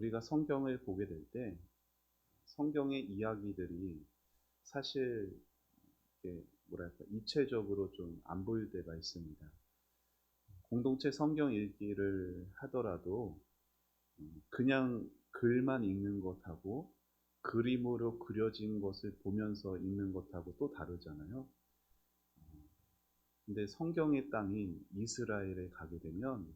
우리가 성경을 보게 될 때 성경의 이야기들이 사실 이게 뭐랄까 입체적으로 좀 안 보일 때가 있습니다. 공동체 성경 읽기를 하더라도 그냥 글만 읽는 것하고 그림으로 그려진 것을 보면서 읽는 것하고 또 다르잖아요. 근데 성경의 땅인 이스라엘에 가게 되면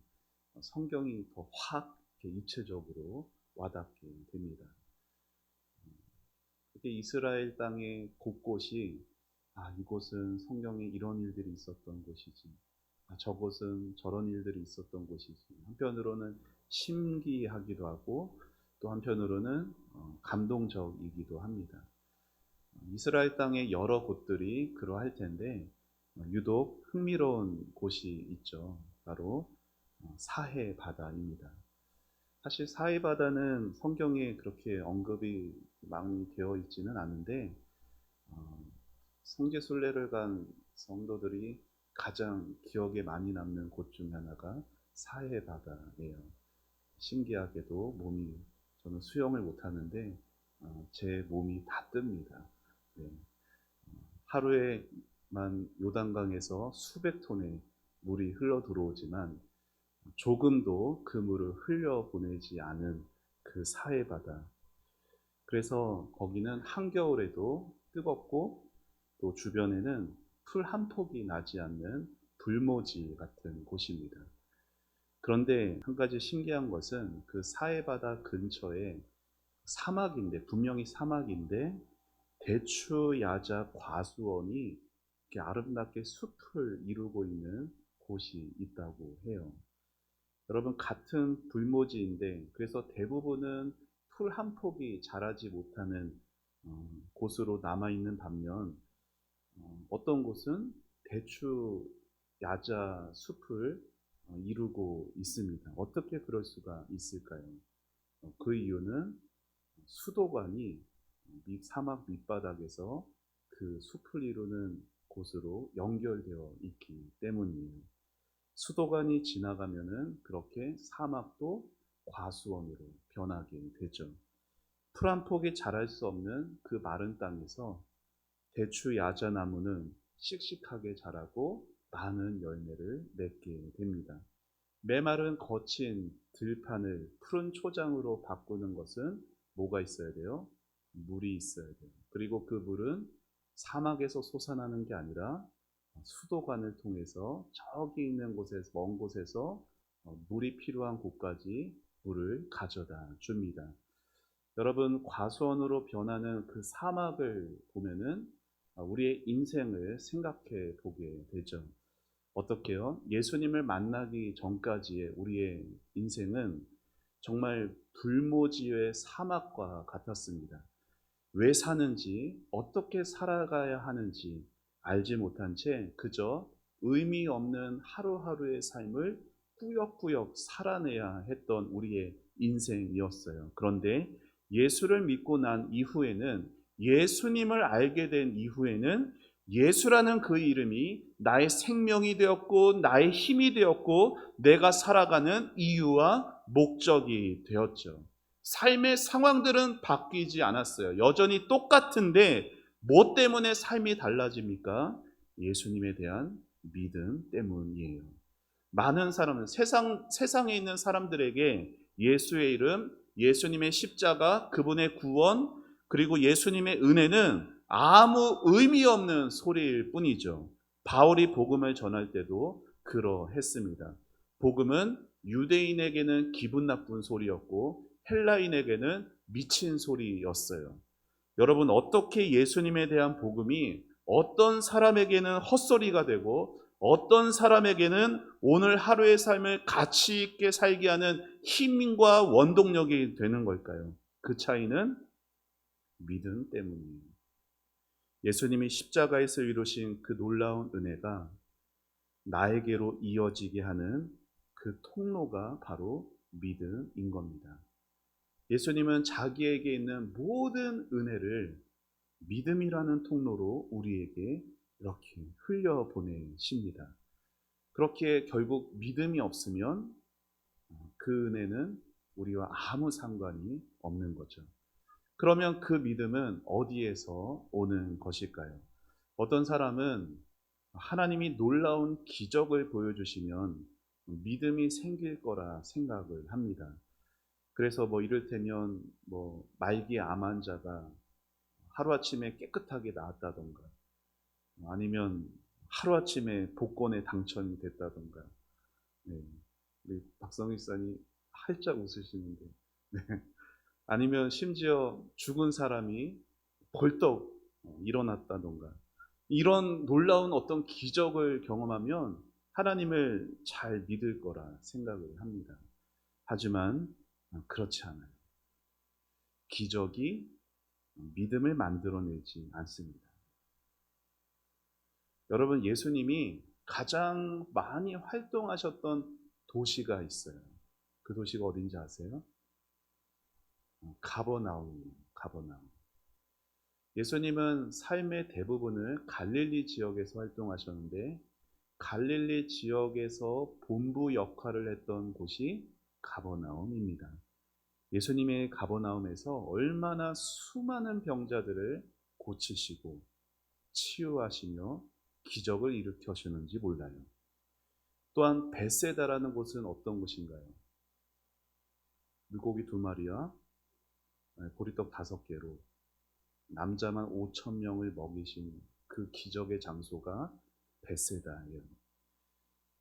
성경이 더 확 입체적으로 와닿게 됩니다. 그게 이스라엘 땅의 곳곳이 이곳은 성경에 이런 일들이 있었던 곳이지, 저곳은 저런 일들이 있었던 곳이지. 한편으로는 신기하기도 하고 또 한편으로는 감동적이기도 합니다. 이스라엘 땅의 여러 곳들이 그러할 텐데 유독 흥미로운 곳이 있죠. 바로 사해 바다입니다. 사실 사해 바다는 성경에 그렇게 언급이 많이 되어 있지는 않은데 성지 순례를 간 성도들이 가장 기억에 많이 남는 곳 중 하나가 사해 바다예요. 신기하게도 저는 수영을 못하는데 제 몸이 다 뜹니다. 네. 하루에만 요단강에서 수백 톤의 물이 흘러 들어오지만 조금도 그 물을 흘려보내지 않은 그 사해 바다. 그래서 거기는 한겨울에도 뜨겁고 또 주변에는 풀 한 폭이 나지 않는 불모지 같은 곳입니다. 그런데 한 가지 신기한 것은 그 사해 바다 근처에 사막인데, 분명히 사막인데 대추, 야자, 과수원이 이렇게 아름답게 숲을 이루고 있는 곳이 있다고 해요. 여러분, 같은 불모지인데 그래서 대부분은 풀 한 폭이 자라지 못하는 곳으로 남아있는 반면 어떤 곳은 대추, 야자, 숲을 이루고 있습니다. 어떻게 그럴 수가 있을까요? 그 이유는 수도관이 사막 밑바닥에서 그 숲을 이루는 곳으로 연결되어 있기 때문이에요. 수도관이 지나가면은 그렇게 사막도 과수원으로 변하게 되죠. 풀 한 폭이 자랄 수 없는 그 마른 땅에서 대추 야자나무는 씩씩하게 자라고 많은 열매를 맺게 됩니다. 메마른 거친 들판을 푸른 초장으로 바꾸는 것은 뭐가 있어야 돼요? 물이 있어야 돼요. 그리고 그 물은 사막에서 솟아나는 게 아니라 수도관을 통해서 저기 있는 곳에서, 먼 곳에서 물이 필요한 곳까지 물을 가져다 줍니다. 여러분, 과수원으로 변하는 그 사막을 보면은 우리의 인생을 생각해 보게 되죠. 어떻게요? 예수님을 만나기 전까지의 우리의 인생은 정말 불모지의 사막과 같았습니다. 왜 사는지, 어떻게 살아가야 하는지 알지 못한 채 그저 의미 없는 하루하루의 삶을 꾸역꾸역 살아내야 했던 우리의 인생이었어요. 그런데 예수를 믿고 난 이후에는, 예수님을 알게 된 이후에는 예수라는 그 이름이 나의 생명이 되었고 나의 힘이 되었고 내가 살아가는 이유와 목적이 되었죠. 삶의 상황들은 바뀌지 않았어요. 여전히 똑같은데 뭐 때문에 삶이 달라집니까? 예수님에 대한 믿음 때문이에요. 많은 사람은 세상에 있는 사람들에게 예수의 이름, 예수님의 십자가, 그분의 구원, 그리고 예수님의 은혜는 아무 의미 없는 소리일 뿐이죠. 바울이 복음을 전할 때도 그러했습니다. 복음은 유대인에게는 기분 나쁜 소리였고 헬라인에게는 미친 소리였어요. 여러분, 어떻게 예수님에 대한 복음이 어떤 사람에게는 헛소리가 되고 어떤 사람에게는 오늘 하루의 삶을 가치 있게 살게 하는 힘과 원동력이 되는 걸까요? 그 차이는 믿음 때문이에요. 예수님이 십자가에서 이루신 그 놀라운 은혜가 나에게로 이어지게 하는 그 통로가 바로 믿음인 겁니다. 예수님은 자기에게 있는 모든 은혜를 믿음이라는 통로로 우리에게 이렇게 흘려보내십니다. 그렇게 결국 믿음이 없으면 그 은혜는 우리와 아무 상관이 없는 거죠. 그러면 그 믿음은 어디에서 오는 것일까요? 어떤 사람은 하나님이 놀라운 기적을 보여주시면 믿음이 생길 거라 생각을 합니다. 그래서 뭐 이를테면 뭐 말기 암 환자가 하루아침에 깨끗하게 나았다던가, 아니면 하루아침에 복권에 당첨이 됐다던가. 네. 우리 박성희 사님 활짝 웃으시는데. 네. 아니면 심지어 죽은 사람이 벌떡 일어났다던가, 이런 놀라운 어떤 기적을 경험하면 하나님을 잘 믿을 거라 생각을 합니다. 하지만 그렇지 않아요. 기적이 믿음을 만들어내지 않습니다. 여러분, 예수님이 가장 많이 활동하셨던 도시가 있어요. 그 도시가 어딘지 아세요? 가버나움이에요. 가버나움. 예수님은 삶의 대부분을 갈릴리 지역에서 활동하셨는데, 갈릴리 지역에서 본부 역할을 했던 곳이 가버나움입니다. 예수님의 가버나움에서 얼마나 수많은 병자들을 고치시고 치유하시며 기적을 일으켜주는지 몰라요. 또한 벳세다라는 곳은 어떤 곳인가요? 물고기 2마리와 보리떡 5개로 남자만 5천 명을 먹이신 그 기적의 장소가 벳세다예요.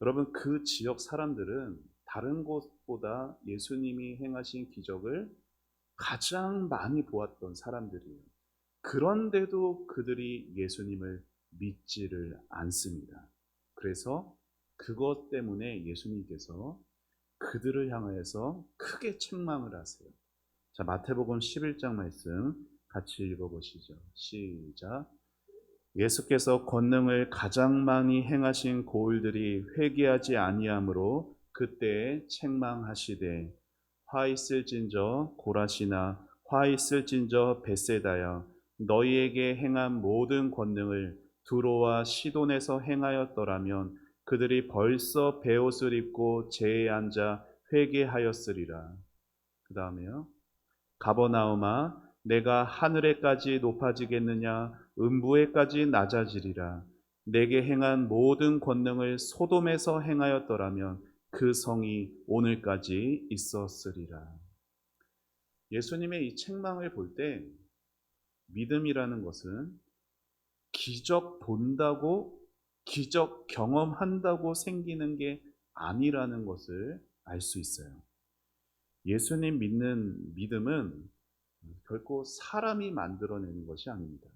여러분, 그 지역 사람들은 다른 곳보다 예수님이 행하신 기적을 가장 많이 보았던 사람들이에요. 그런데도 그들이 예수님을 믿지를 않습니다. 그래서 그것 때문에 예수님께서 그들을 향하여서 크게 책망을 하세요. 자, 마태복음 11장 말씀 같이 읽어보시죠. 시작. 예수께서 권능을 가장 많이 행하신 고을들이 회개하지 아니하므로 그때에 책망하시되, 화 있을진저 고라시나, 화 있을진저 벳세다야, 너희에게 행한 모든 권능을 두로와 시돈에서 행하였더라면 그들이 벌써 베옷을 입고 제에 앉아 회개하였으리라. 그 다음에요. 가버나움아, 내가 하늘에까지 높아지겠느냐? 음부에까지 낮아지리라. 내게 행한 모든 권능을 소돔에서 행하였더라면 그 성이 오늘까지 있었으리라. 예수님의 이 책망을 볼 때 믿음이라는 것은 기적 본다고, 기적 경험한다고 생기는 게 아니라는 것을 알 수 있어요. 예수님 믿는 믿음은 결코 사람이 만들어내는 것이 아닙니다.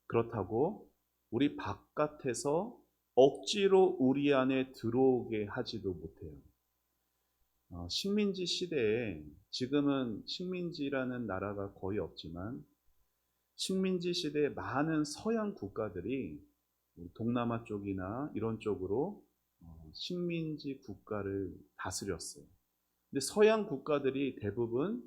그렇다고 우리 바깥에서 억지로 우리 안에 들어오게 하지도 못해요. 식민지 시대에, 지금은 식민지라는 나라가 거의 없지만 식민지 시대에 많은 서양 국가들이 동남아 쪽이나 이런 쪽으로 식민지 국가를 다스렸어요. 근데 서양 국가들이 대부분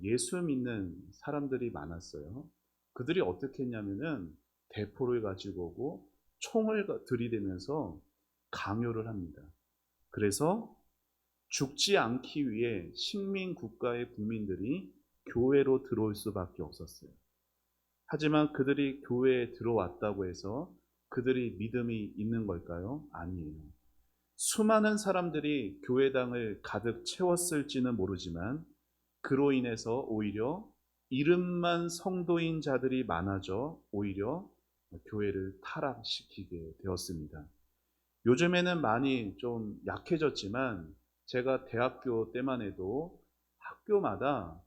예수 믿는 사람들이 많았어요. 그들이 어떻게 했냐면은 대포를 가지고 오고 총을 들이대면서 강요를 합니다. 그래서 죽지 않기 위해 식민 국가의 국민들이 교회로 들어올 수밖에 없었어요. 하지만 그들이 교회에 들어왔다고 해서 그들이 믿음이 있는 걸까요? 아니에요. 수많은 사람들이 교회당을 가득 채웠을지는 모르지만 그로 인해서 오히려 이름만 성도인 자들이 많아져 오히려 교회를 타락시키게 되었습니다. 요즘에는 많이 좀 약해졌지만 제가 대학교 때만 해도 학교마다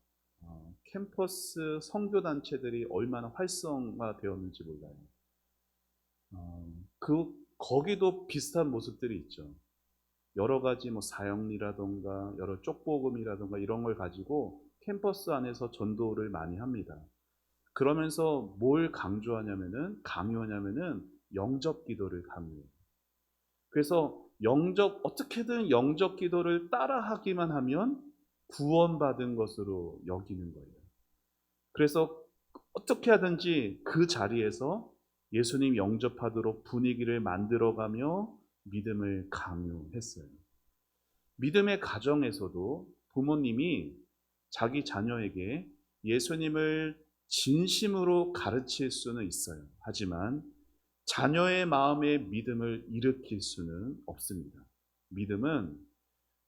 캠퍼스 선교단체들이 얼마나 활성화되었는지 몰라요. 거기도 비슷한 모습들이 있죠. 여러 가지 뭐 사형리라던가 여러 쪽복음이라던가 이런 걸 가지고 캠퍼스 안에서 전도를 많이 합니다. 그러면서 뭘 강요하냐면은 영접 기도를 강요해요. 그래서 어떻게든 영접 기도를 따라하기만 하면 구원받은 것으로 여기는 거예요. 그래서 어떻게 하든지 그 자리에서 예수님 영접하도록 분위기를 만들어가며 믿음을 강요했어요. 믿음의 가정에서도 부모님이 자기 자녀에게 예수님을 진심으로 가르칠 수는 있어요. 하지만 자녀의 마음에 믿음을 일으킬 수는 없습니다. 믿음은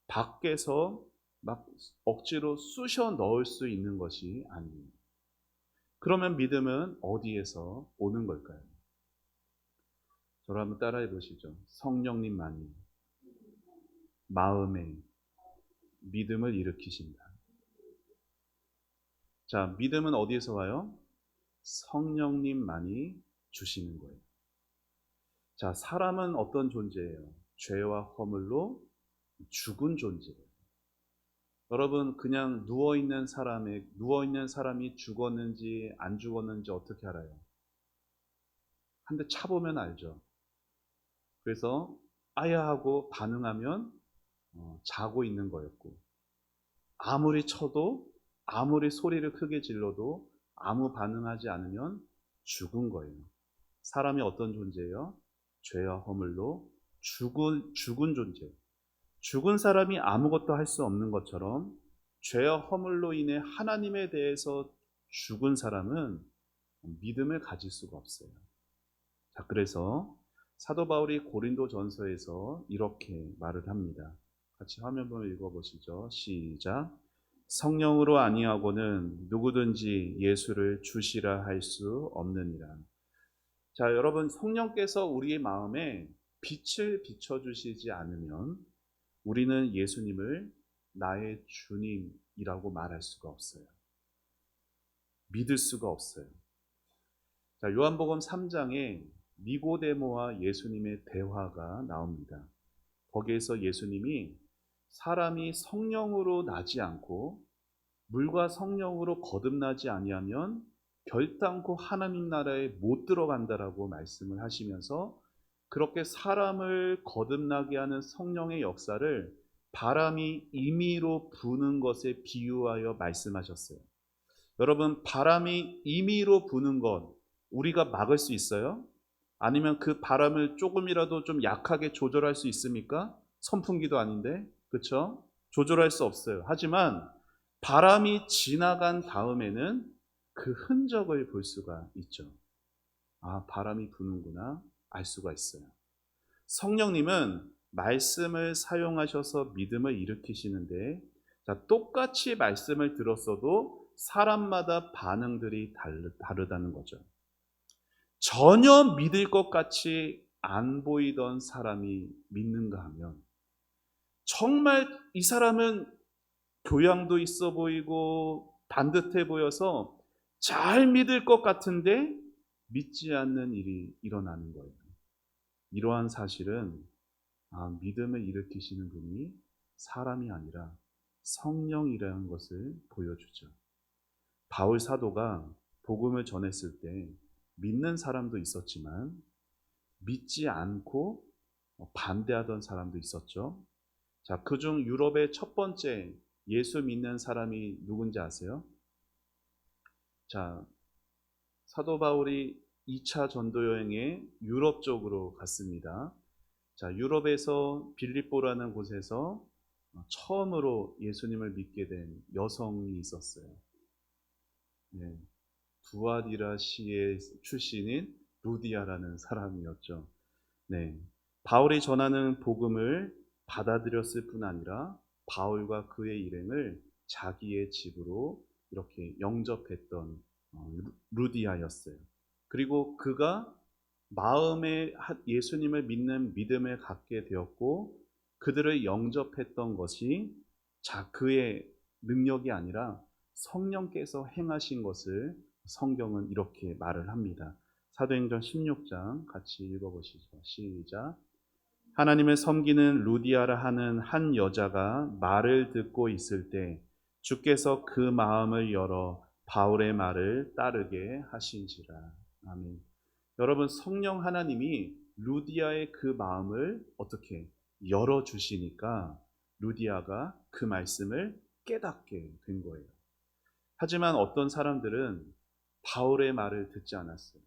밖에서 막 억지로 쑤셔 넣을 수 있는 것이 아니에요. 그러면 믿음은 어디에서 오는 걸까요? 저를 한번 따라해 보시죠. 성령님만이 마음에 믿음을 일으키신다. 자, 믿음은 어디에서 와요? 성령님만이 주시는 거예요. 자, 사람은 어떤 존재예요? 죄와 허물로 죽은 존재예요. 여러분, 그냥 누워있는 사람이 죽었는지 안 죽었는지 어떻게 알아요? 한 대 차보면 알죠. 그래서 아야 하고 반응하면 자고 있는 거였고, 아무리 쳐도 아무리 소리를 크게 질러도 아무 반응하지 않으면 죽은 거예요. 사람이 어떤 존재예요? 죄와 허물로 죽은 존재. 죽은 사람이 아무것도 할 수 없는 것처럼 죄와 허물로 인해 하나님에 대해서 죽은 사람은 믿음을 가질 수가 없어요. 자, 그래서 사도 바울이 고린도 전서에서 이렇게 말을 합니다. 같이 화면을 읽어보시죠. 시작. 성령으로 아니하고는 누구든지 예수를 주시라 할 수 없느니라. 자, 여러분, 성령께서 우리의 마음에 빛을 비춰주시지 않으면 우리는 예수님을 나의 주님이라고 말할 수가 없어요. 믿을 수가 없어요. 자, 요한복음 3장에 니고데모와 예수님의 대화가 나옵니다. 거기에서 예수님이 사람이 성령으로 나지 않고 물과 성령으로 거듭나지 아니하면 결단코 하나님 나라에 못 들어간다라고 말씀을 하시면서 그렇게 사람을 거듭나게 하는 성령의 역사를 바람이 임의로 부는 것에 비유하여 말씀하셨어요. 여러분, 바람이 임의로 부는 것 우리가 막을 수 있어요? 아니면 그 바람을 조금이라도 좀 약하게 조절할 수 있습니까? 선풍기도 아닌데, 그렇죠? 조절할 수 없어요. 하지만 바람이 지나간 다음에는 그 흔적을 볼 수가 있죠. 아, 바람이 부는구나 알 수가 있어요. 성령님은 말씀을 사용하셔서 믿음을 일으키시는데, 자, 똑같이 말씀을 들었어도 사람마다 반응들이 다르다는 거죠. 전혀 믿을 것 같이 안 보이던 사람이 믿는가 하면 정말 이 사람은 교양도 있어 보이고 반듯해 보여서 잘 믿을 것 같은데 믿지 않는 일이 일어나는 거예요. 이러한 사실은 믿음을 일으키시는 분이 사람이 아니라 성령이라는 것을 보여주죠. 바울 사도가 복음을 전했을 때 믿는 사람도 있었지만 믿지 않고 반대하던 사람도 있었죠. 자, 그중 유럽의 첫 번째 예수 믿는 사람이 누군지 아세요? 자, 사도 바울이 2차 전도 여행에 유럽 쪽으로 갔습니다. 자, 유럽에서 빌립보라는 곳에서 처음으로 예수님을 믿게 된 여성이 있었어요. 네, 두아디라시의 출신인 루디아라는 사람이었죠. 네, 바울이 전하는 복음을 받아들였을 뿐 아니라 바울과 그의 일행을 자기의 집으로 이렇게 영접했던 루디아였어요. 그리고 그가 마음에 예수님을 믿는 믿음을 갖게 되었고 그들을 영접했던 것이 그의 능력이 아니라 성령께서 행하신 것을 성경은 이렇게 말을 합니다. 사도행전 16장 같이 읽어보시죠. 시작. 하나님을 섬기는 루디아라 하는 한 여자가 말을 듣고 있을 때 주께서 그 마음을 열어 바울의 말을 따르게 하신지라. 아멘. 여러분, 성령 하나님이 루디아의 그 마음을 어떻게 열어주시니까 루디아가 그 말씀을 깨닫게 된 거예요. 하지만 어떤 사람들은 바울의 말을 듣지 않았어요.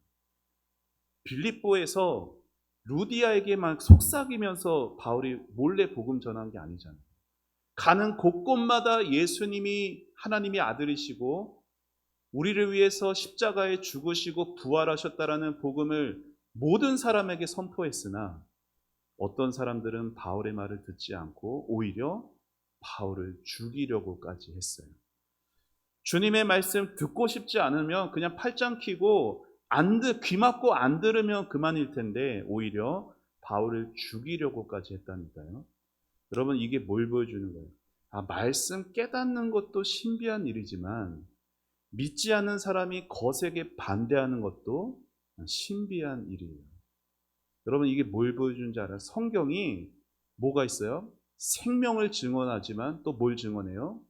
빌립보에서 루디아에게 막 속삭이면서 바울이 몰래 복음 전한 게 아니잖아요. 가는 곳곳마다 예수님이 하나님의 아들이시고 우리를 위해서 십자가에 죽으시고 부활하셨다라는 복음을 모든 사람에게 선포했으나 어떤 사람들은 바울의 말을 듣지 않고 오히려 바울을 죽이려고까지 했어요. 주님의 말씀 듣고 싶지 않으면 그냥 팔짱 끼고 귀 막고 안 들으면 그만일 텐데 오히려 바울을 죽이려고까지 했다니까요. 여러분, 이게 뭘 보여주는 거예요? 말씀 깨닫는 것도 신비한 일이지만 믿지 않는 사람이 거세게 반대하는 것도 신비한 일이에요. 여러분, 이게 뭘 보여주는지 알아요? 성경이 뭐가 있어요? 생명을 증언하지만 또 뭘 증언해요?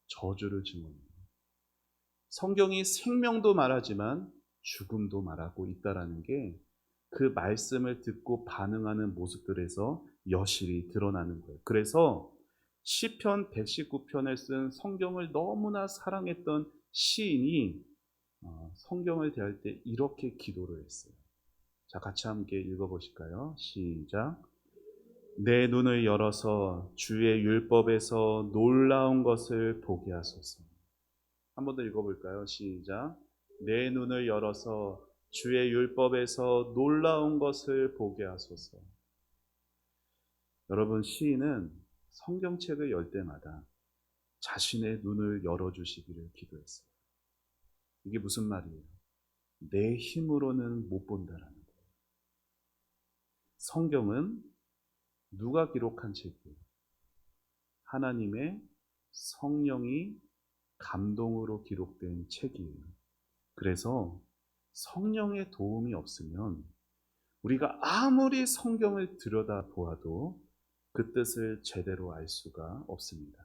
저주를 증언해요. 성경이 생명도 말하지만 죽음도 말하고 있다라는 게 그 말씀을 듣고 반응하는 모습들에서 여실히 드러나는 거예요. 그래서 시편 119편을 쓴 성경을 너무나 사랑했던 시인이 성경을 대할 때 이렇게 기도를 했어요. 자, 같이 함께 읽어보실까요? 시작. 내 눈을 열어서 주의 율법에서 놀라운 것을 보게 하소서. 한 번 더 읽어볼까요? 시작. 내 눈을 열어서 주의 율법에서 놀라운 것을 보게 하소서. 여러분, 시인은 성경책을 열 때마다 자신의 눈을 열어주시기를 기도했어요. 이게 무슨 말이에요? 내 힘으로는 못 본다라는 거예요. 성경은 누가 기록한 책이에요? 하나님의 성령이 감동으로 기록된 책이에요. 그래서 성령의 도움이 없으면 우리가 아무리 성경을 들여다보아도 그 뜻을 제대로 알 수가 없습니다.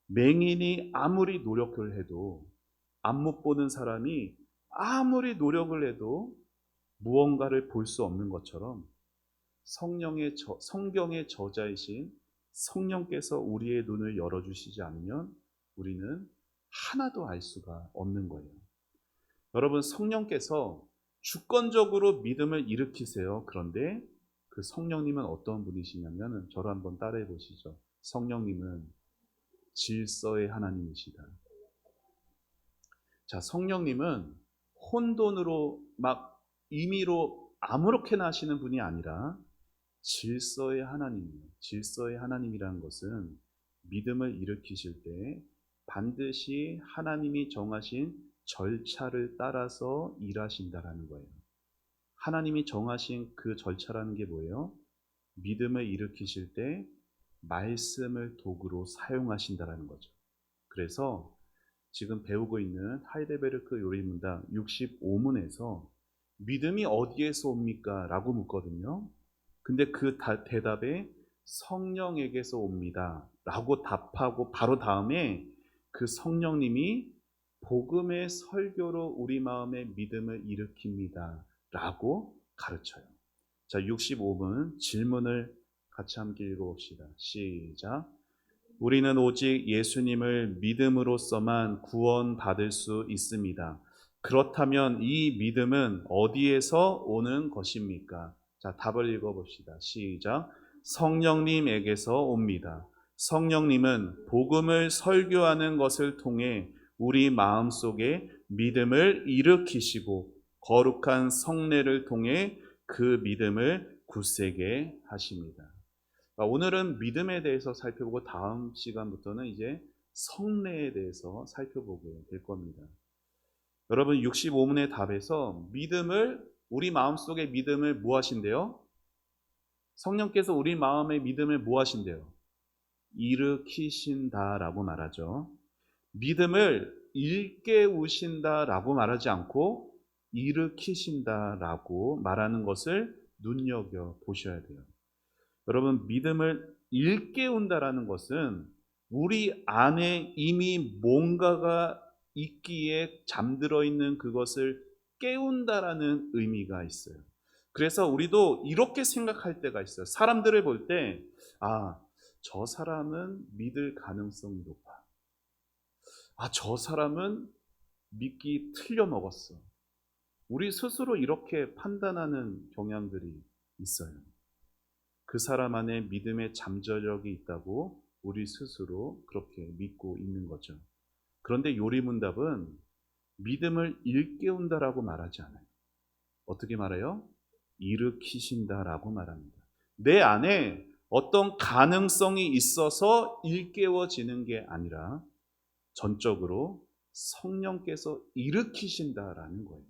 맹인이 아무리 노력을 해도 안못 보는 사람이 아무리 노력을 해도 무언가를 볼 수 없는 것처럼 성경의 저자이신 성령께서 우리의 눈을 열어주시지 않으면 우리는 하나도 알 수가 없는 거예요. 여러분, 성령께서 주권적으로 믿음을 일으키세요. 그런데 그 성령님은 어떤 분이시냐면 저를 한번 따라해 보시죠. 성령님은 질서의 하나님이시다. 자, 성령님은 혼돈으로 막 임의로 아무렇게나 하시는 분이 아니라 질서의 하나님이에요. 질서의 하나님이라는 것은 믿음을 일으키실 때 반드시 하나님이 정하신 절차를 따라서 일하신다라는 거예요. 하나님이 정하신 그 절차라는 게 뭐예요? 믿음을 일으키실 때 말씀을 도구로 사용하신다라는 거죠. 그래서 지금 배우고 있는 하이델베르크 요리문답 65문에서 믿음이 어디에서 옵니까? 라고 묻거든요. 근데 그 대답에 성령에게서 옵니다 라고 답하고 바로 다음에 그 성령님이 복음의 설교로 우리 마음에 믿음을 일으킵니다 라고 가르쳐요. 자, 65문 질문을 같이 함께 읽어봅시다. 시작. 우리는 오직 예수님을 믿음으로써만 구원받을 수 있습니다. 그렇다면 이 믿음은 어디에서 오는 것입니까? 자, 답을 읽어봅시다. 시작. 성령님에게서 옵니다. 성령님은 복음을 설교하는 것을 통해 우리 마음속에 믿음을 일으키시고 거룩한 성례를 통해 그 믿음을 굳세게 하십니다. 오늘은 믿음에 대해서 살펴보고 다음 시간부터는 이제 성례에 대해서 살펴보게 될 겁니다. 여러분, 65문의 답에서 우리 마음속에 믿음을 뭐 하신대요? 성령께서 우리 마음의 믿음을 뭐 하신대요? 일으키신다라고 말하죠. 믿음을 일깨우신다라고 말하지 않고 일으키신다라고 말하는 것을 눈여겨보셔야 돼요. 여러분, 믿음을 일깨운다라는 것은 우리 안에 이미 뭔가가 있기에 잠들어 있는 그것을 깨운다라는 의미가 있어요. 그래서 우리도 이렇게 생각할 때가 있어요. 사람들을 볼 때, 저 사람은 믿을 가능성이 높아. 저 사람은 믿기 틀려 먹었어. 우리 스스로 이렇게 판단하는 경향들이 있어요. 그 사람 안에 믿음의 잠재력이 있다고 우리 스스로 그렇게 믿고 있는 거죠. 그런데 요리문답은 믿음을 일깨운다라고 말하지 않아요. 어떻게 말해요? 일으키신다라고 말합니다. 내 안에 어떤 가능성이 있어서 일깨워지는 게 아니라 전적으로 성령께서 일으키신다라는 거예요.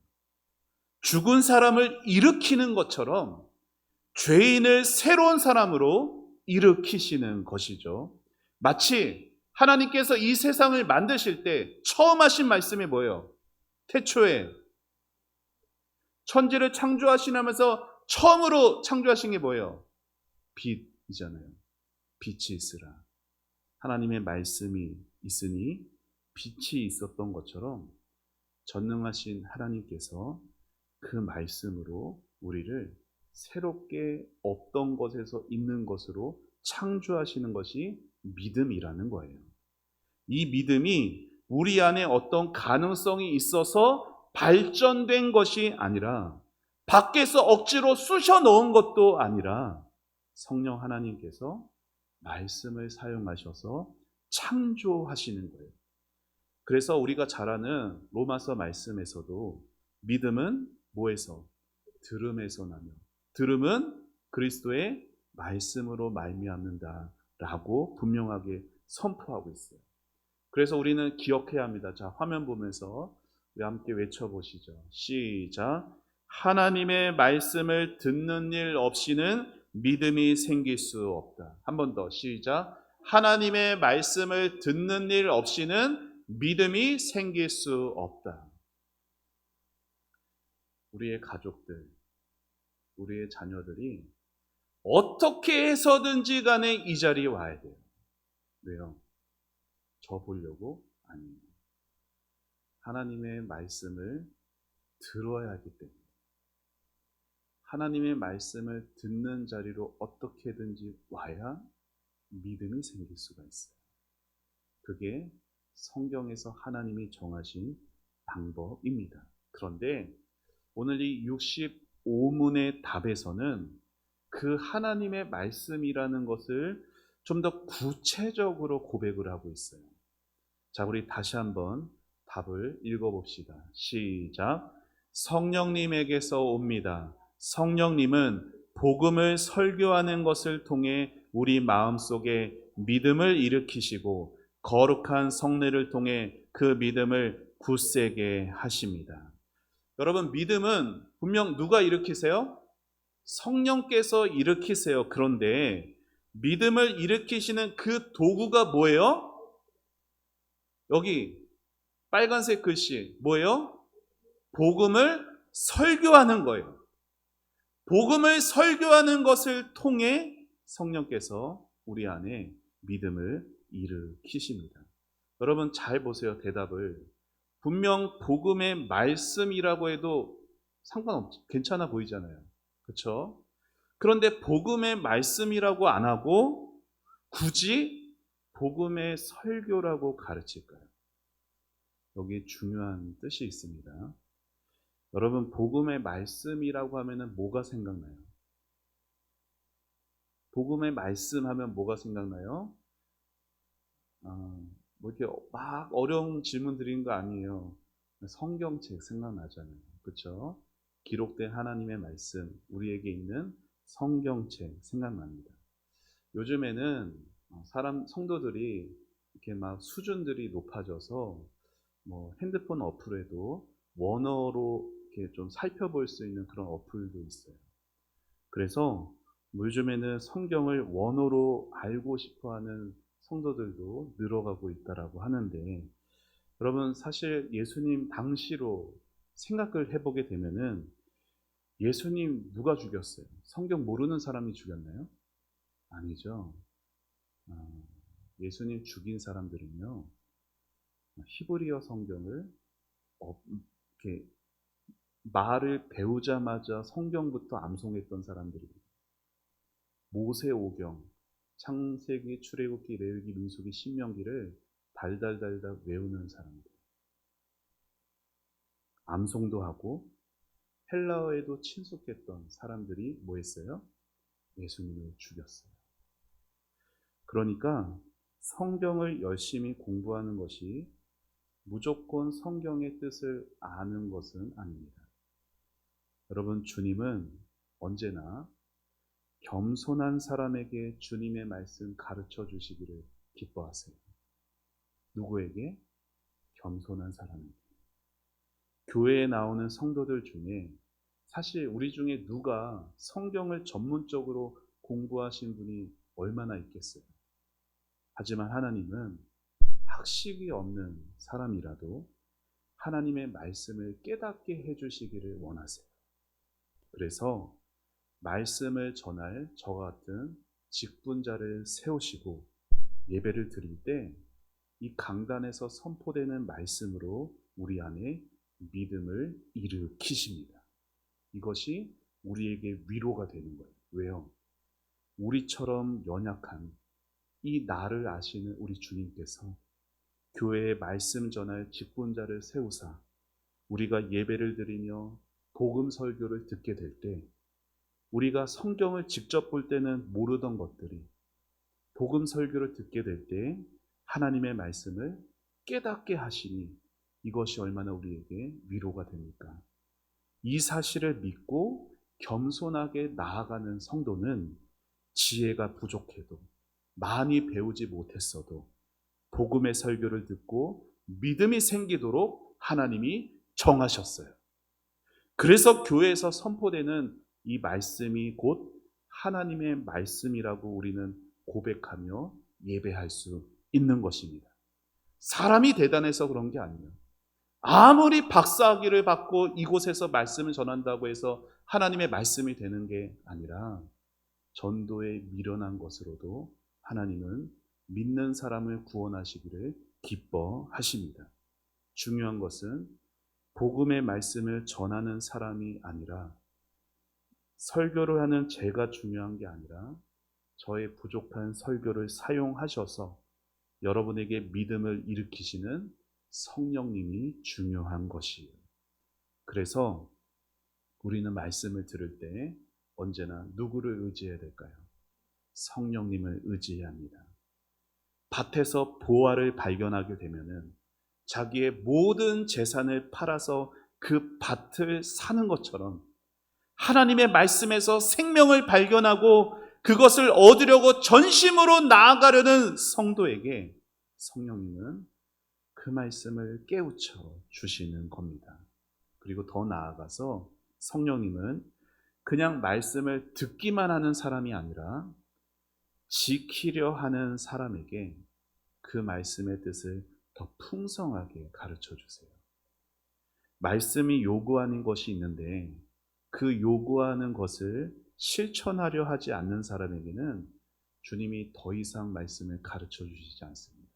죽은 사람을 일으키는 것처럼 죄인을 새로운 사람으로 일으키시는 것이죠. 마치 하나님께서 이 세상을 만드실 때 처음 하신 말씀이 뭐예요? 태초에 천지를 창조하시면서 처음으로 창조하신 게 뭐예요? 빛이잖아요. 빛이 있으라. 하나님의 말씀이 있으니 빛이 있었던 것처럼 전능하신 하나님께서 그 말씀으로 우리를 새롭게 없던 것에서 있는 것으로 창조하시는 것이 믿음이라는 거예요. 이 믿음이 우리 안에 어떤 가능성이 있어서 발전된 것이 아니라 밖에서 억지로 쑤셔 넣은 것도 아니라 성령 하나님께서 말씀을 사용하셔서 창조하시는 거예요. 그래서 우리가 잘 아는 로마서 말씀에서도 믿음은 뭐에서? 들음에서 나며 들음은 그리스도의 말씀으로 말미암는다라고 분명하게 선포하고 있어요. 그래서 우리는 기억해야 합니다. 자, 화면 보면서 우리 함께 외쳐보시죠. 시작. 하나님의 말씀을 듣는 일 없이는 믿음이 생길 수 없다. 한 번 더 시작. 하나님의 말씀을 듣는 일 없이는 믿음이 생길 수 없다. 우리의 가족들, 우리의 자녀들이 어떻게 해서든지 간에 이 자리에 와야 돼요. 왜요? 저 보려고? 아니에요. 하나님의 말씀을 들어야 하기 때문에 하나님의 말씀을 듣는 자리로 어떻게든지 와야 믿음이 생길 수가 있어요. 그게 성경에서 하나님이 정하신 방법입니다. 그런데 오늘 이 65문의 답에서는 그 하나님의 말씀이라는 것을 좀 더 구체적으로 고백을 하고 있어요. 자, 우리 다시 한번 답을 읽어봅시다. 시작. 성령님에게서 옵니다. 성령님은 복음을 설교하는 것을 통해 우리 마음속에 믿음을 일으키시고 거룩한 성례를 통해 그 믿음을 굳세게 하십니다. 여러분, 믿음은 분명 누가 일으키세요? 성령께서 일으키세요. 그런데 믿음을 일으키시는 그 도구가 뭐예요? 여기 빨간색 글씨 뭐예요? 복음을 설교하는 거예요. 복음을 설교하는 것을 통해 성령께서 우리 안에 믿음을 일으키십니다. 여러분 잘 보세요. 대답을. 분명 복음의 말씀이라고 해도 괜찮아 보이잖아요. 그렇죠? 그런데 복음의 말씀이라고 안 하고 굳이 복음의 설교라고 가르칠까요? 여기 중요한 뜻이 있습니다. 여러분 복음의 말씀이라고 하면은 뭐가 생각나요? 복음의 말씀 하면 뭐가 생각나요? 뭐 이렇게 막 어려운 질문 드리는 거 아니에요. 성경책 생각나잖아요. 그렇죠? 기록된 하나님의 말씀, 우리에게 있는 성경책 생각납니다. 요즘에는 성도들이 이렇게 막 수준들이 높아져서 뭐 핸드폰 어플에도 원어로 이렇게 좀 살펴볼 수 있는 그런 어플도 있어요. 그래서 요즘에는 성경을 원어로 알고 싶어하는 성도들도 늘어가고 있다라고 하는데, 여러분 사실 예수님 당시로 생각을 해보게 되면은 예수님 누가 죽였어요? 성경 모르는 사람이 죽였나요? 아니죠. 예수님 죽인 사람들은요, 히브리어 성경을 이렇게 말을 배우자마자 성경부터 암송했던 사람들입니다. 모세오경, 창세기, 출애굽기, 레위기, 민수기, 신명기를 달달달달 외우는 사람들. 암송도 하고 헬라어에도 친숙했던 사람들이 뭐 했어요? 예수님을 죽였어요. 그러니까 성경을 열심히 공부하는 것이 무조건 성경의 뜻을 아는 것은 아닙니다. 여러분, 주님은 언제나 겸손한 사람에게 주님의 말씀 가르쳐 주시기를 기뻐하세요. 누구에게? 겸손한 사람에게. 교회에 나오는 성도들 중에 사실 우리 중에 누가 성경을 전문적으로 공부하신 분이 얼마나 있겠어요? 하지만 하나님은 학식이 없는 사람이라도 하나님의 말씀을 깨닫게 해주시기를 원하세요. 그래서 말씀을 전할 저와 같은 직분자를 세우시고 예배를 드릴 때 이 강단에서 선포되는 말씀으로 우리 안에 믿음을 일으키십니다. 이것이 우리에게 위로가 되는 거예요. 왜요? 우리처럼 연약한 이 나를 아시는 우리 주님께서 교회에 말씀 전할 직분자를 세우사 우리가 예배를 드리며 복음 설교를 듣게 될 때 우리가 성경을 직접 볼 때는 모르던 것들이 복음 설교를 듣게 될 때 하나님의 말씀을 깨닫게 하시니 이것이 얼마나 우리에게 위로가 됩니까? 이 사실을 믿고 겸손하게 나아가는 성도는 지혜가 부족해도 많이 배우지 못했어도 복음의 설교를 듣고 믿음이 생기도록 하나님이 정하셨어요. 그래서 교회에서 선포되는 이 말씀이 곧 하나님의 말씀이라고 우리는 고백하며 예배할 수 있는 것입니다. 사람이 대단해서 그런 게 아니에요. 아무리 박사학위를 받고 이곳에서 말씀을 전한다고 해서 하나님의 말씀이 되는 게 아니라 전도에 미련한 것으로도 하나님은 믿는 사람을 구원하시기를 기뻐하십니다. 중요한 것은 복음의 말씀을 전하는 사람이 아니라 설교를 하는 제가 중요한 게 아니라 저의 부족한 설교를 사용하셔서 여러분에게 믿음을 일으키시는 성령님이 중요한 것이에요. 그래서 우리는 말씀을 들을 때 언제나 누구를 의지해야 될까요? 성령님을 의지해야 합니다. 밭에서 보화를 발견하게 되면은 자기의 모든 재산을 팔아서 그 밭을 사는 것처럼 하나님의 말씀에서 생명을 발견하고 그것을 얻으려고 전심으로 나아가려는 성도에게 성령님은 그 말씀을 깨우쳐 주시는 겁니다. 그리고 더 나아가서 성령님은 그냥 말씀을 듣기만 하는 사람이 아니라 지키려 하는 사람에게 그 말씀의 뜻을 더 풍성하게 가르쳐 주세요. 말씀이 요구하는 것이 있는데 그 요구하는 것을 실천하려 하지 않는 사람에게는 주님이 더 이상 말씀을 가르쳐 주시지 않습니다.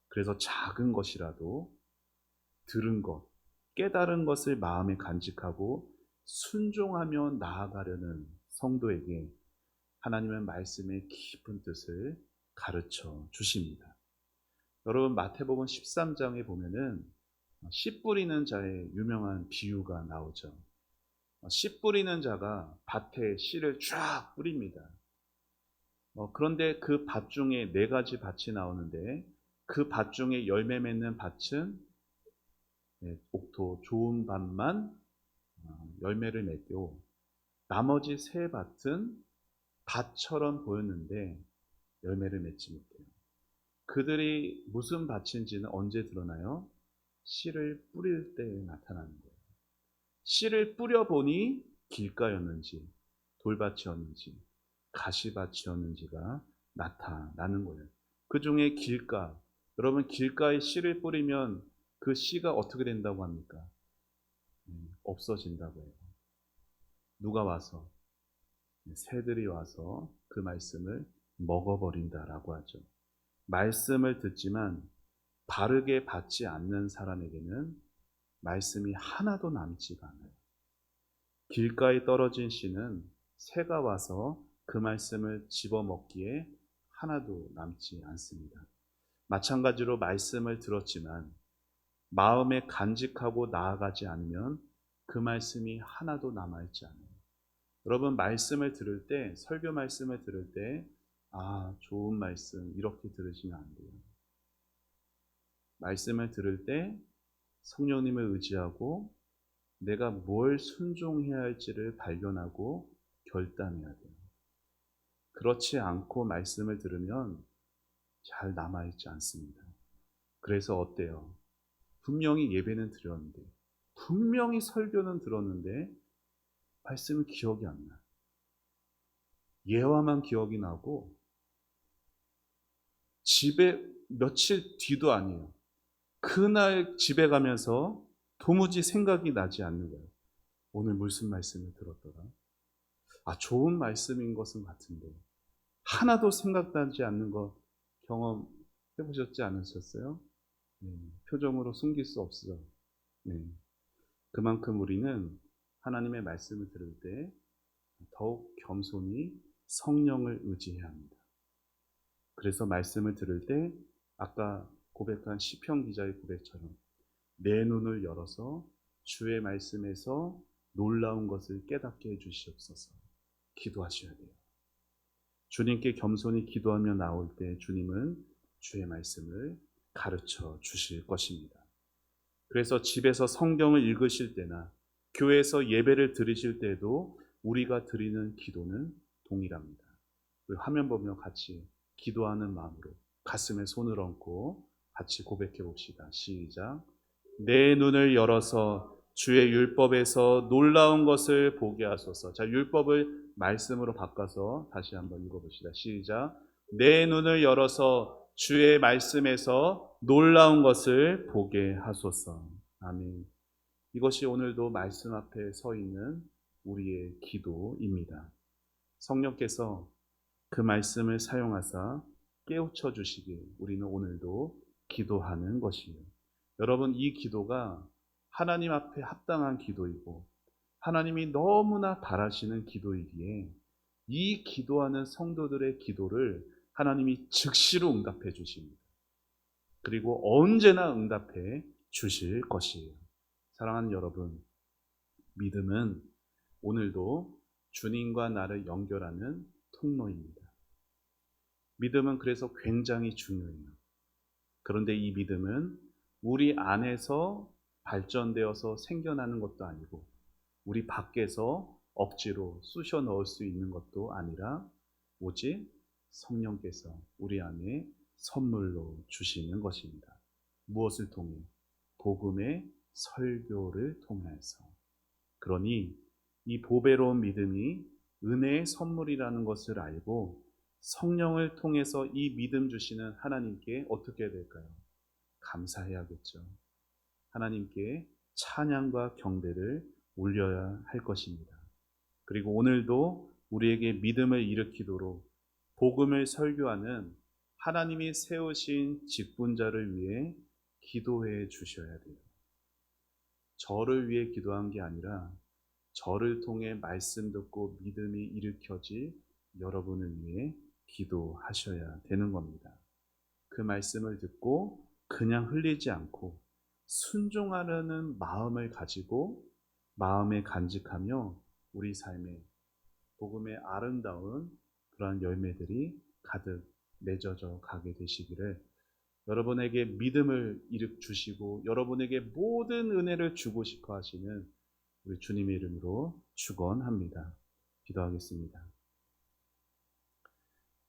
그래서 작은 것이라도 들은 것, 깨달은 것을 마음에 간직하고 순종하며 나아가려는 성도에게 하나님의 말씀의 깊은 뜻을 가르쳐 주십니다. 여러분, 마태복음 13장에 보면은 씨 뿌리는 자의 유명한 비유가 나오죠. 씨 뿌리는 자가 밭에 씨를 쫙 뿌립니다. 그런데 그 밭 중에 네 가지 밭이 나오는데 그 밭 중에 열매 맺는 밭은 옥토 좋은 밭만 열매를 맺고 나머지 세 밭은 밭처럼 보였는데 열매를 맺지 못해요. 그들이 무슨 밭인지는 언제 드러나요? 씨를 뿌릴 때 나타나는 거예요. 씨를 뿌려보니 길가였는지 돌밭이었는지 가시밭이었는지가 나타나는 거예요. 그 중에 길가, 여러분 길가에 씨를 뿌리면 그 씨가 어떻게 된다고 합니까? 없어진다고 해요. 누가 와서? 새들이 와서 그 말씀을 먹어버린다라고 하죠. 말씀을 듣지만 바르게 받지 않는 사람에게는 말씀이 하나도 남지가 않아요. 길가에 떨어진 씨는 새가 와서 그 말씀을 집어먹기에 하나도 남지 않습니다. 마찬가지로 말씀을 들었지만 마음에 간직하고 나아가지 않으면 그 말씀이 하나도 남아있지 않아요. 여러분, 말씀을 들을 때, 설교 말씀을 들을 때 좋은 말씀 이렇게 들으시면 안 돼요. 말씀을 들을 때 성령님을 의지하고 내가 뭘 순종해야 할지를 발견하고 결단해야 돼요. 그렇지 않고 말씀을 들으면 잘 남아있지 않습니다. 그래서 어때요? 분명히 예배는 드렸는데, 분명히 설교는 들었는데 말씀은 기억이 안 나. 예화만 기억이 나고 집에 며칠 뒤도 아니에요. 그날 집에 가면서 도무지 생각이 나지 않는 거예요. 오늘 무슨 말씀을 들었더라? 좋은 말씀인 것은 같은데 하나도 생각나지 않는 것 경험해 보셨지 않으셨어요? 네, 표정으로 숨길 수 없어요. 네, 그만큼 우리는 하나님의 말씀을 들을 때 더욱 겸손히 성령을 의지해야 합니다. 그래서 말씀을 들을 때 아까 고백한 시편 기자의 고백처럼 내 눈을 열어서 주의 말씀에서 놀라운 것을 깨닫게 해주시옵소서. 기도하셔야 돼요. 주님께 겸손히 기도하며 나올 때 주님은 주의 말씀을 가르쳐 주실 것입니다. 그래서 집에서 성경을 읽으실 때나 교회에서 예배를 드리실 때도 우리가 드리는 기도는 동일합니다. 우리 화면 보며 같이 기도하는 마음으로 가슴에 손을 얹고 같이 고백해 봅시다. 시작. 내 눈을 열어서 주의 율법에서 놀라운 것을 보게 하소서. 자, 율법을 말씀으로 바꿔서 다시 한번 읽어봅시다. 시작. 내 눈을 열어서 주의 말씀에서 놀라운 것을 보게 하소서. 아멘. 이것이 오늘도 말씀 앞에 서 있는 우리의 기도입니다. 성령께서 그 말씀을 사용하사 깨우쳐 주시길 우리는 오늘도 기도하는 것이에요. 여러분, 이 기도가 하나님 앞에 합당한 기도이고 하나님이 너무나 바라시는 기도이기에 이 기도하는 성도들의 기도를 하나님이 즉시로 응답해 주십니다. 그리고 언제나 응답해 주실 것이에요. 사랑하는 여러분, 믿음은 오늘도 주님과 나를 연결하는 통로입니다. 믿음은 그래서 굉장히 중요해요. 그런데 이 믿음은 우리 안에서 발전되어서 생겨나는 것도 아니고 우리 밖에서 억지로 쑤셔 넣을 수 있는 것도 아니라 오직 성령께서 우리 안에 선물로 주시는 것입니다. 무엇을 통해? 복음의 설교를 통해서. 그러니 이 보배로운 믿음이 은혜의 선물이라는 것을 알고 성령을 통해서 이 믿음 주시는 하나님께 어떻게 해야 될까요? 감사해야겠죠. 하나님께 찬양과 경배를 올려야 할 것입니다. 그리고 오늘도 우리에게 믿음을 일으키도록 복음을 설교하는 하나님이 세우신 직분자를 위해 기도해 주셔야 돼요. 저를 위해 기도한 게 아니라 저를 통해 말씀 듣고 믿음이 일으켜질 여러분을 위해 기도하셔야 되는 겁니다. 그 말씀을 듣고 그냥 흘리지 않고 순종하려는 마음을 가지고 마음에 간직하며 우리 삶에 복음의 아름다운 그러한 열매들이 가득 맺어져 가게 되시기를 여러분에게 믿음을 주시고 여러분에게 모든 은혜를 주고 싶어 하시는 우리 주님의 이름으로 축원합니다. 기도하겠습니다.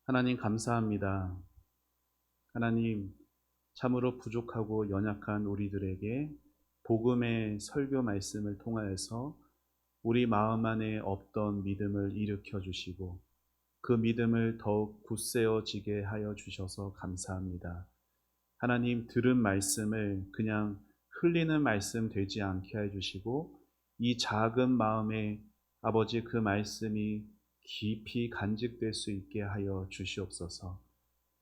하나님 감사합니다. 하나님 참으로 부족하고 연약한 우리들에게 복음의 설교 말씀을 통하여서 우리 마음 안에 없던 믿음을 일으켜 주시고 그 믿음을 더욱 굳세어지게 하여 주셔서 감사합니다. 하나님 들은 말씀을 그냥 흘리는 말씀 되지 않게 해 주시고 이 작은 마음에 아버지 그 말씀이 깊이 간직될 수 있게 하여 주시옵소서.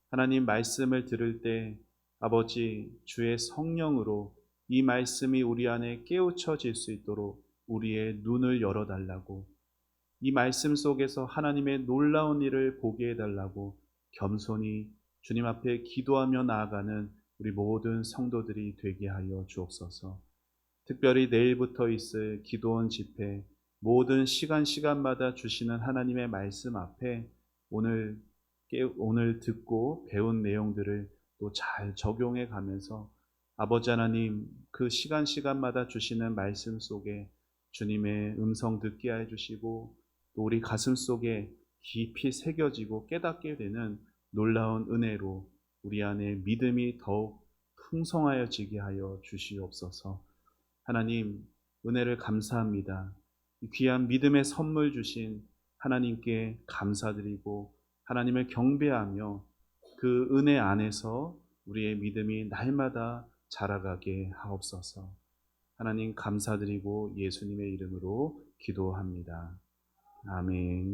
하나님 말씀을 들을 때 아버지 주의 성령으로 이 말씀이 우리 안에 깨우쳐질 수 있도록 우리의 눈을 열어달라고 이 말씀 속에서 하나님의 놀라운 일을 보게 해달라고 겸손히 주님 앞에 기도하며 나아가는 우리 모든 성도들이 되게 하여 주옵소서. 특별히 내일부터 있을 기도원 집회 모든 시간마다 주시는 하나님의 말씀 앞에 오늘 오늘 듣고 배운 내용들을 또 잘 적용해 가면서 아버지 하나님 그 시간마다 주시는 말씀 속에 주님의 음성 듣게 해 주시고 또 우리 가슴 속에 깊이 새겨지고 깨닫게 되는 놀라운 은혜로 우리 안에 믿음이 더욱 풍성하여지게 하여 주시옵소서. 하나님 은혜를 감사합니다. 이 귀한 믿음의 선물 주신 하나님께 감사드리고 하나님을 경배하며 그 은혜 안에서 우리의 믿음이 날마다 자라가게 하옵소서. 하나님 감사드리고 예수님의 이름으로 기도합니다. 아멘.